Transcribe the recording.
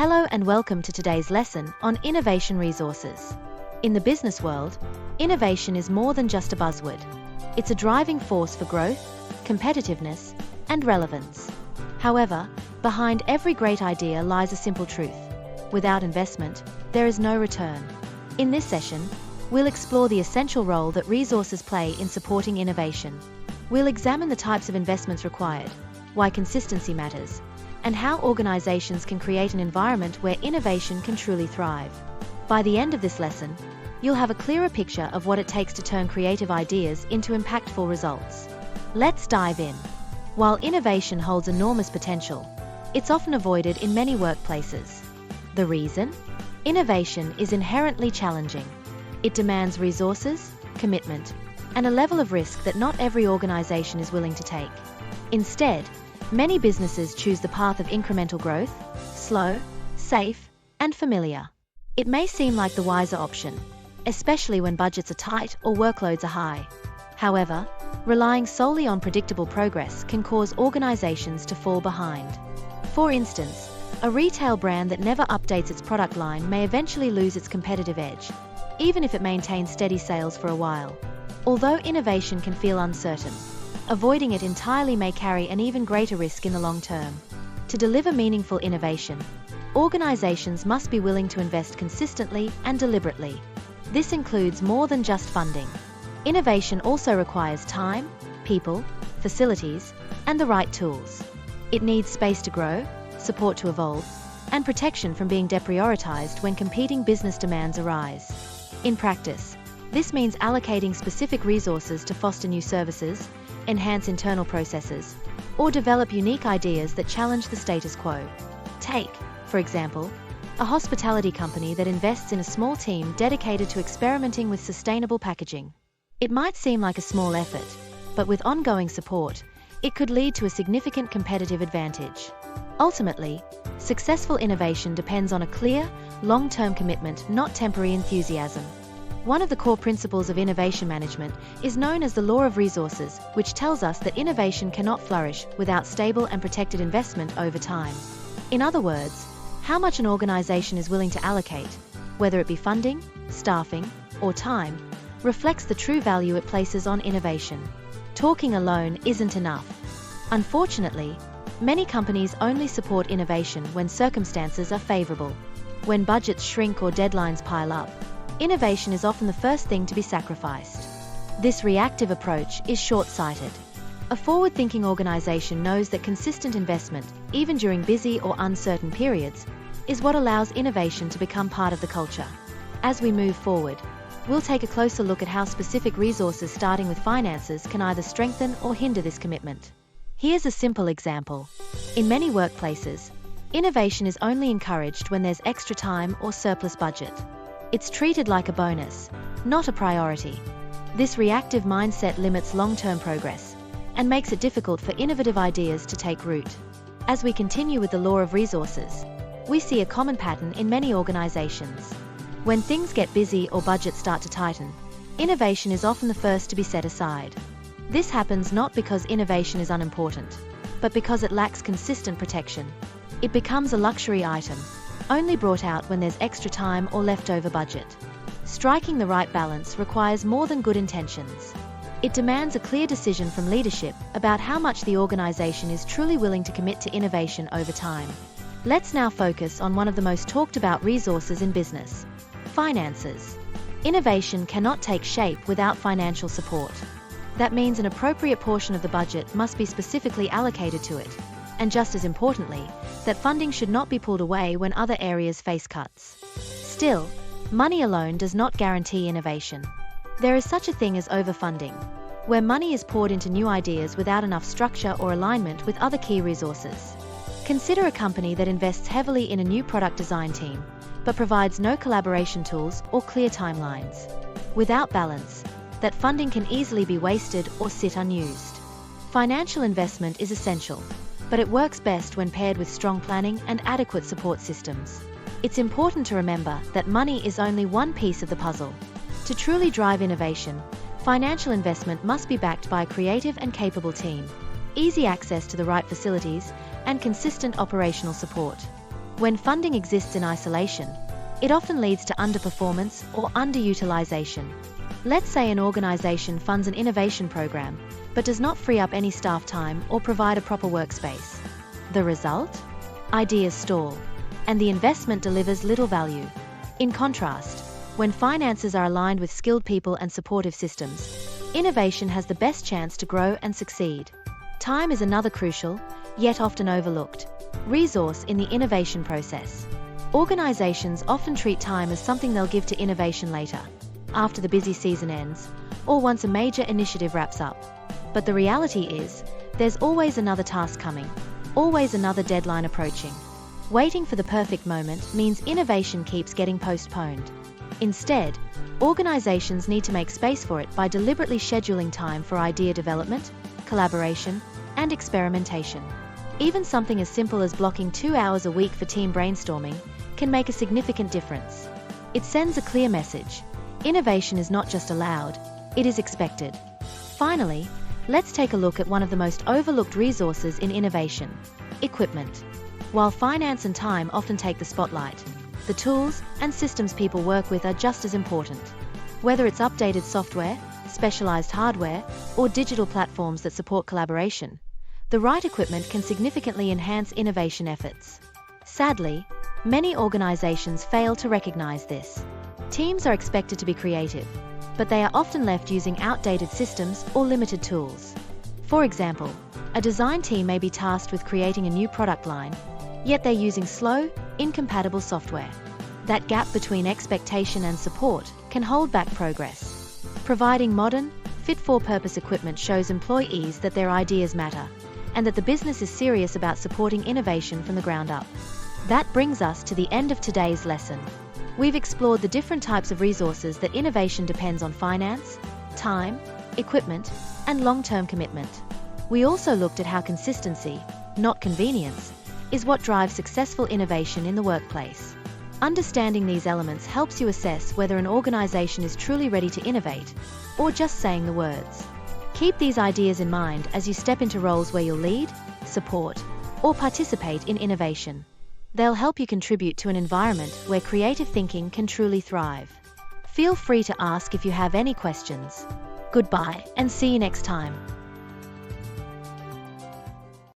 Hello and welcome to today's lesson on innovation resources. In the business world, innovation is more than just a buzzword. It's a driving force for growth, competitiveness, and relevance. However, behind every great idea lies a simple truth. Without investment, there is no return. In this session, we'll explore the essential role that resources play in supporting innovation. We'll examine the types of investments required, why consistency matters, and how organizations can create an environment where innovation can truly thrive. By the end of this lesson, you'll have a clearer picture of what it takes to turn creative ideas into impactful results. Let's dive in. While innovation holds enormous potential, it's often avoided in many workplaces. The reason? Innovation is inherently challenging. It demands resources, commitment, and a level of risk that not every organization is willing to take. Instead, many businesses choose the path of incremental growth, slow, safe, and familiar. It may seem like the wiser option, especially when budgets are tight or workloads are high. However, relying solely on predictable progress can cause organizations to fall behind. For instance, a retail brand that never updates its product line may eventually lose its competitive edge, even if it maintains steady sales for a while. Although innovation can feel uncertain, avoiding it entirely may carry an even greater risk in the long term. To deliver meaningful innovation, organizations must be willing to invest consistently and deliberately. This includes more than just funding. Innovation also requires time, people, facilities, and the right tools. It needs space to grow, support to evolve, and protection from being deprioritized when competing business demands arise. In practice, this means allocating specific resources to foster new services, enhance internal processes, or develop unique ideas that challenge the status quo. Take, for example, a hospitality company that invests in a small team dedicated to experimenting with sustainable packaging. It might seem like a small effort, but with ongoing support, it could lead to a significant competitive advantage. Ultimately, successful innovation depends on a clear, long-term commitment, not temporary enthusiasm. One of the core principles of innovation management is known as the law of resources, which tells us that innovation cannot flourish without stable and protected investment over time. In other words, how much an organization is willing to allocate, whether it be funding, staffing, or time, reflects the true value it places on innovation. Talking alone isn't enough. Unfortunately, many companies only support innovation when circumstances are favorable. When budgets shrink or deadlines pile up, innovation is often the first thing to be sacrificed. This reactive approach is short-sighted. A forward-thinking organization knows that consistent investment, even during busy or uncertain periods, is what allows innovation to become part of the culture. As we move forward, we'll take a closer look at how specific resources starting with finances can either strengthen or hinder this commitment. Here's a simple example. In many workplaces, innovation is only encouraged when there's extra time or surplus budget. It's treated like a bonus, not a priority. This reactive mindset limits long-term progress and makes it difficult for innovative ideas to take root. As we continue with the law of resources, we see a common pattern in many organizations. When things get busy or budgets start to tighten, innovation is often the first to be set aside. This happens not because innovation is unimportant, but because it lacks consistent protection. It becomes a luxury item, only brought out when there's extra time or leftover budget. Striking the right balance requires more than good intentions. It demands a clear decision from leadership about how much the organization is truly willing to commit to innovation over time. Let's now focus on one of the most talked about resources in business: finances. Innovation cannot take shape without financial support. That means an appropriate portion of the budget must be specifically allocated to it. And just as importantly, that funding should not be pulled away when other areas face cuts. Still, money alone does not guarantee innovation. There is such a thing as overfunding, where money is poured into new ideas without enough structure or alignment with other key resources. Consider a company that invests heavily in a new product design team, but provides no collaboration tools or clear timelines. Without balance, that funding can easily be wasted or sit unused. Financial investment is essential, but it works best when paired with strong planning and adequate support systems. It's important to remember that money is only one piece of the puzzle. To truly drive innovation, financial investment must be backed by a creative and capable team, easy access to the right facilities, and consistent operational support. When funding exists in isolation, it often leads to underperformance or underutilization. Let's say an organization funds an innovation program, but does not free up any staff time or provide a proper workspace. The result? Ideas stall, and the investment delivers little value. In contrast, when finances are aligned with skilled people and supportive systems, innovation has the best chance to grow and succeed. Time is another crucial, yet often overlooked, resource in the innovation process. Organizations often treat time as something they'll give to innovation later, after the busy season ends, or once a major initiative wraps up. But the reality is, there's always another task coming, always another deadline approaching. Waiting for the perfect moment means innovation keeps getting postponed. Instead, organizations need to make space for it by deliberately scheduling time for idea development, collaboration, and experimentation. Even something as simple as blocking 2 hours a week for team brainstorming can make a significant difference. It sends a clear message. Innovation is not just allowed, it is expected. Finally, let's take a look at one of the most overlooked resources in innovation: equipment. While finance and time often take the spotlight, the tools and systems people work with are just as important. Whether it's updated software, specialized hardware, or digital platforms that support collaboration, the right equipment can significantly enhance innovation efforts. Sadly, many organizations fail to recognize this. Teams are expected to be creative, but they are often left using outdated systems or limited tools. For example, a design team may be tasked with creating a new product line, yet they're using slow, incompatible software. That gap between expectation and support can hold back progress. Providing modern, fit-for-purpose equipment shows employees that their ideas matter, and that the business is serious about supporting innovation from the ground up. That brings us to the end of today's lesson. We've explored the different types of resources that innovation depends on: finance, time, equipment, and long-term commitment. We also looked at how consistency, not convenience, is what drives successful innovation in the workplace. Understanding these elements helps you assess whether an organization is truly ready to innovate, or just saying the words. Keep these ideas in mind as you step into roles where you'll lead, support, or participate in innovation. They'll help you contribute to an environment where creative thinking can truly thrive. Feel free to ask if you have any questions. Goodbye, and see you next time.